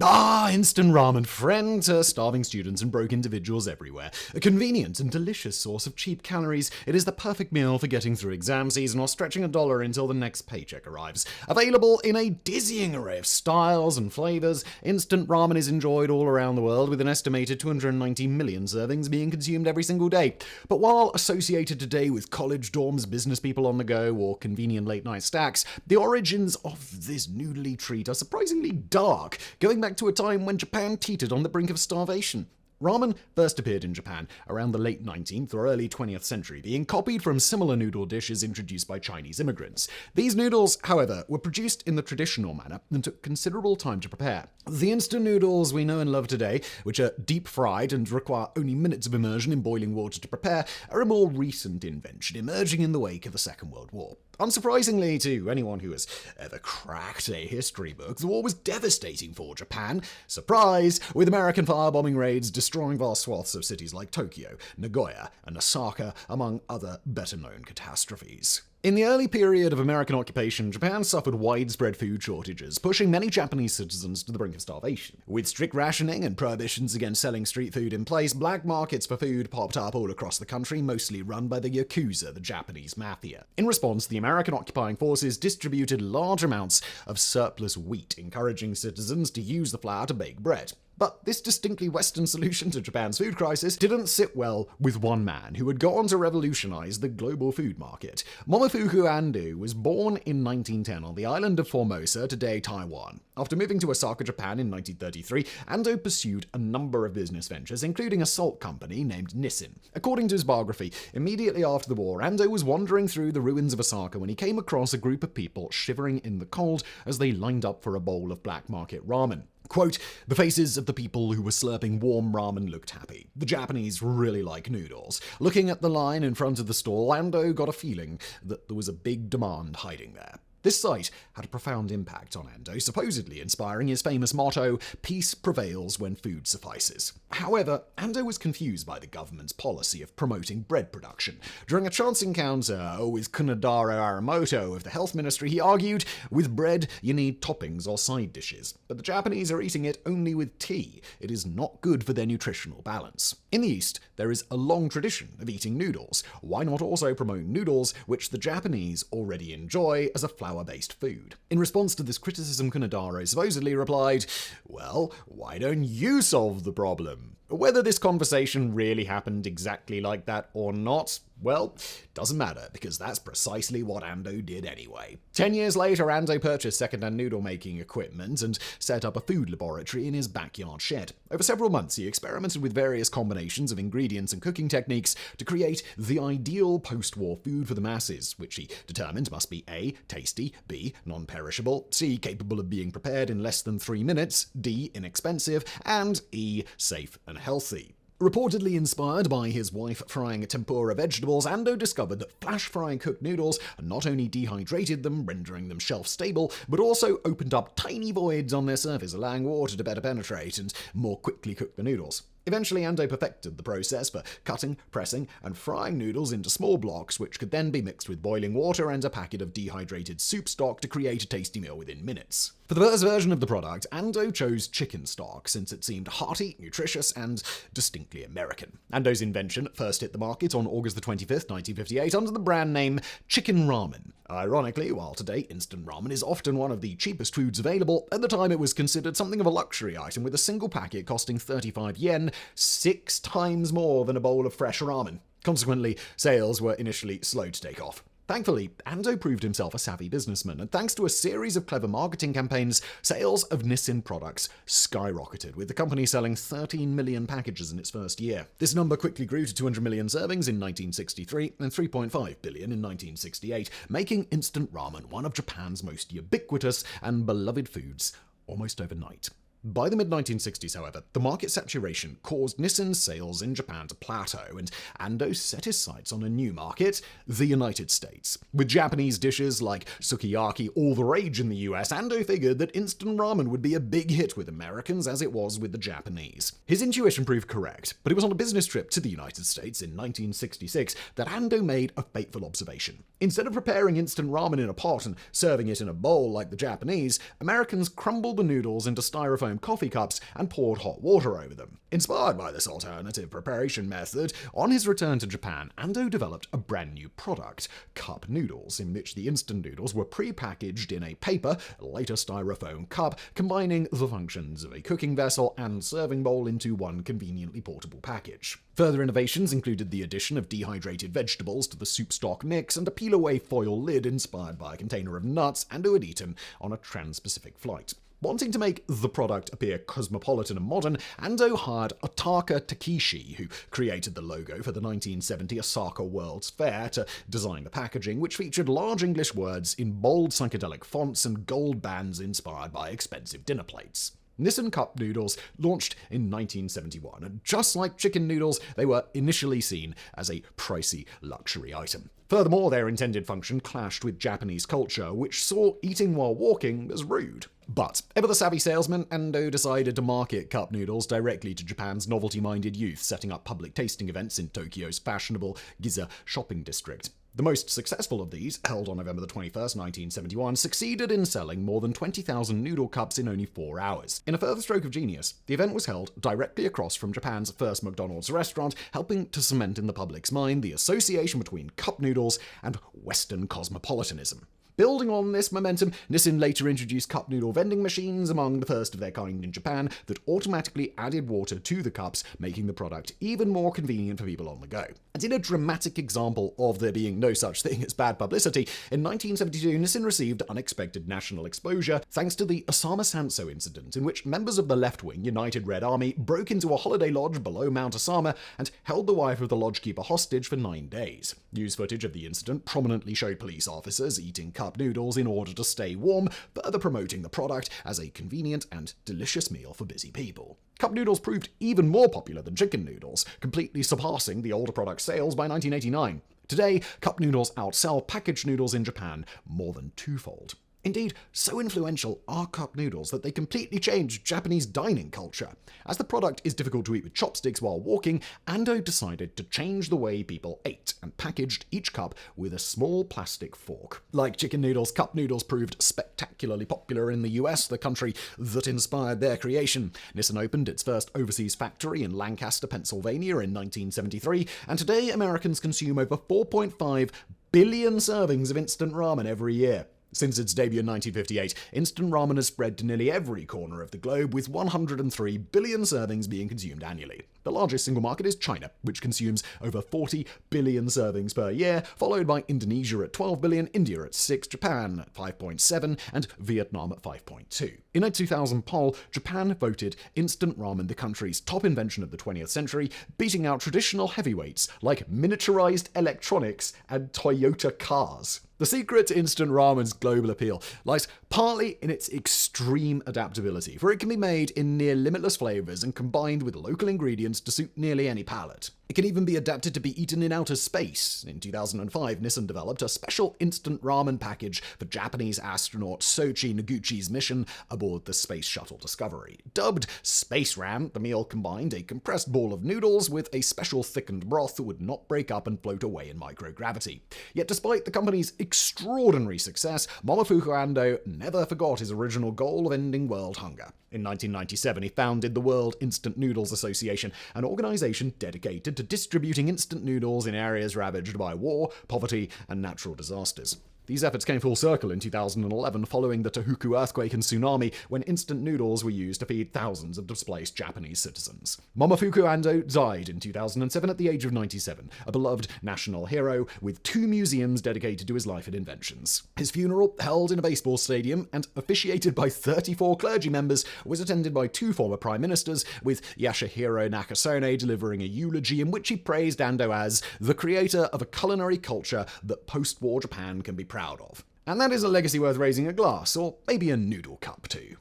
Ah, instant ramen, friend to starving students and broke individuals everywhere. A convenient and delicious source of cheap calories, it is the perfect meal for getting through exam season or stretching $1 until the next paycheck arrives. Available in a dizzying array of styles and flavors, instant ramen is enjoyed all around the world, with an estimated 290 million servings being consumed every single day. But while associated today with college dorms, business people on the go, or convenient late-night stacks, the origins of this noodly treat are surprisingly dark, going back to a time when Japan teetered on the brink of starvation. Ramen first appeared in Japan around the late 19th or early 20th century, being copied from similar noodle dishes introduced by Chinese immigrants. These noodles, however, were produced in the traditional manner and took considerable time to prepare. The instant noodles we know and love today, which are deep fried and require only minutes of immersion in boiling water to prepare, are a more recent invention, emerging in the wake of the Second World War. Unsurprisingly to anyone who has ever cracked a history book, the war was devastating for Japan. Surprise! With American firebombing raids destroying vast swaths of cities like Tokyo, Nagoya, and Osaka, among other better-known catastrophes. In the early period of American occupation, Japan suffered widespread food shortages, pushing many Japanese citizens to the brink of starvation. With strict rationing and prohibitions against selling street food in place, black markets for food popped up all across the country, mostly run by the Yakuza, the Japanese mafia. In response, the American occupying forces distributed large amounts of surplus wheat, encouraging citizens to use the flour to bake bread. But this distinctly Western solution to Japan's food crisis didn't sit well with one man who would go on to revolutionize the global food market. Momofuku Ando was born in 1910 on the island of Formosa, today Taiwan. After moving to Osaka, Japan in 1933, Ando pursued a number of business ventures, including a salt company named Nissin. According to his biography, immediately after the war, Ando was wandering through the ruins of Osaka when he came across a group of people shivering in the cold as they lined up for a bowl of black market ramen. Quote, the faces of the people who were slurping warm ramen looked happy. The Japanese really like noodles. Looking at the line in front of the stall, Ando got a feeling that there was a big demand hiding there. This sight had a profound impact on Ando, supposedly inspiring his famous motto, peace prevails when food suffices. However, Ando was confused by the government's policy of promoting bread production. During a chance encounter with Kunadaro Aramoto of the health ministry, he argued, with bread you need toppings or side dishes, but the Japanese are eating it only with tea. It is not good for their nutritional balance. In the East, there is a long tradition of eating noodles. Why not also promote noodles, which the Japanese already enjoy, as a flour-based food? In response to this criticism, Kunadaro supposedly replied, well, why don't you solve the problem? Whether this conversation really happened exactly like that or not, well, doesn't matter, because that's precisely what Ando did anyway. 10 years later, Ando purchased second-hand noodle-making equipment and set up a food laboratory in his backyard shed. Over several months, he experimented with various combinations of ingredients and cooking techniques to create the ideal post-war food for the masses, which he determined must be A, tasty, B, non-perishable, C, capable of being prepared in less than 3 minutes, D, inexpensive, and E, safe and healthy. Reportedly inspired by his wife frying tempura vegetables, Ando discovered that flash-frying cooked noodles not only dehydrated them, rendering them shelf-stable, but also opened up tiny voids on their surface, allowing water to better penetrate and more quickly cook the noodles. Eventually, Ando perfected the process for cutting, pressing, and frying noodles into small blocks, which could then be mixed with boiling water and a packet of dehydrated soup stock to create a tasty meal within minutes. For the first version of the product, Ando chose chicken stock, since it seemed hearty, nutritious, and distinctly American. Ando's invention first hit the market on August 25th, 1958, under the brand name Chikin Ramen. Ironically, while today instant ramen is often one of the cheapest foods available, at the time it was considered something of a luxury item, with a single packet costing 35 yen, 6 times more than a bowl of fresh ramen. Consequently, sales were initially slow to take off. Thankfully, Ando proved himself a savvy businessman, and thanks to a series of clever marketing campaigns, sales of Nissin products skyrocketed, with the company selling 13 million packages in its first year. This number quickly grew to 200 million servings in 1963 and 3.5 billion in 1968, making instant ramen one of Japan's most ubiquitous and beloved foods almost overnight. By the mid-1960s, however, the market saturation caused Nissin's sales in Japan to plateau, and Ando set his sights on a new market, the United States. With Japanese dishes like sukiyaki all the rage in the US, Ando figured that instant ramen would be a big hit with Americans as it was with the Japanese. His intuition proved correct, but it was on a business trip to the United States in 1966 that Ando made a fateful observation. Instead of preparing instant ramen in a pot and serving it in a bowl like the Japanese, Americans crumbled the noodles into styrofoam styrofoam coffee cups and poured hot water over them. Inspired by this alternative preparation method, on his return to Japan, Ando developed a brand new product, Cup Noodles, in which the instant noodles were pre-packaged in a paper, later styrofoam cup, combining the functions of a cooking vessel and serving bowl into one conveniently portable package. Further innovations included the addition of dehydrated vegetables to the soup stock mix and a peel-away foil lid inspired by a container of nuts Ando had eaten on a trans-Pacific flight. Wanting to make the product appear cosmopolitan and modern, Ando hired Otaka Takeshi, who created the logo for the 1970 Osaka World's Fair, to design the packaging, which featured large English words in bold psychedelic fonts and gold bands inspired by expensive dinner plates. Nissin Cup Noodles launched in 1971, and just like chicken noodles, they were initially seen as a pricey luxury item. Furthermore, their intended function clashed with Japanese culture, which saw eating while walking as rude. But, ever the savvy salesman, Ando decided to market cup noodles directly to Japan's novelty-minded youth, setting up public tasting events in Tokyo's fashionable Ginza shopping district. The most successful of these, held on November 21, 1971, succeeded in selling more than 20,000 noodle cups in only 4 hours. In a further stroke of genius, the event was held directly across from Japan's first McDonald's restaurant, helping to cement in the public's mind the association between cup noodles and Western cosmopolitanism. Building on this momentum, Nissin later introduced cup noodle vending machines, among the first of their kind in Japan, that automatically added water to the cups, making the product even more convenient for people on the go. And in a dramatic example of there being no such thing as bad publicity, in 1972 Nissin received unexpected national exposure thanks to the Osama Sanso incident, in which members of the left-wing United Red Army broke into a holiday lodge below Mount Osama and held the wife of the lodgekeeper hostage for 9 days. News footage of the incident prominently showed police officers eating cup noodles in order to stay warm, further promoting the product as a convenient and delicious meal for busy people. Cup noodles proved even more popular than chicken noodles, completely surpassing the older product's sales by 1989. Today, cup noodles outsell packaged noodles in Japan more than twofold. Indeed, so influential are cup noodles that they completely changed Japanese dining culture. As the product is difficult to eat with chopsticks while walking, Ando decided to change the way people ate and packaged each cup with a small plastic fork. Like chicken noodles, cup noodles proved spectacularly popular in the US, the country that inspired their creation. Nissin opened its first overseas factory in Lancaster, Pennsylvania in 1973, and today Americans consume over 4.5 billion servings of instant ramen every year. Since its debut in 1958, instant ramen has spread to nearly every corner of the globe, with 103 billion servings being consumed annually. The largest single market is China, which consumes over 40 billion servings per year, followed by Indonesia at 12 billion, India at 6, Japan at 5.7, and Vietnam at 5.2. In a 2000 poll, Japan voted instant ramen the country's top invention of the 20th century, beating out traditional heavyweights like miniaturized electronics and Toyota cars. The secret to instant ramen's global appeal lies partly in its extreme adaptability, for it can be made in near limitless flavors and combined with local ingredients to suit nearly any palate. It can even be adapted to be eaten in outer space. In 2005, Nissin developed a special instant ramen package for Japanese astronaut Soichi Noguchi's mission aboard the Space Shuttle Discovery. Dubbed Space Ram, the meal combined a compressed ball of noodles with a special thickened broth that would not break up and float away in microgravity. Yet despite the company's extraordinary success, Momofuku Ando never forgot his original goal of ending world hunger. In 1997, he founded the World Instant Noodles Association, an organization dedicated to distributing instant noodles in areas ravaged by war, poverty, and natural disasters. These efforts came full circle in 2011 following the Tohoku earthquake and tsunami, when instant noodles were used to feed thousands of displaced Japanese citizens. Momofuku Ando died in 2007 at the age of 97, a beloved national hero with 2 museums dedicated to his life and inventions. His funeral, held in a baseball stadium and officiated by 34 clergy members, was attended by 2 former prime ministers, with Yasuhiro Nakasone delivering a eulogy in which he praised Ando as the creator of a culinary culture that post-war Japan can be proud of. And that is a legacy worth raising a glass, or maybe a noodle cup too.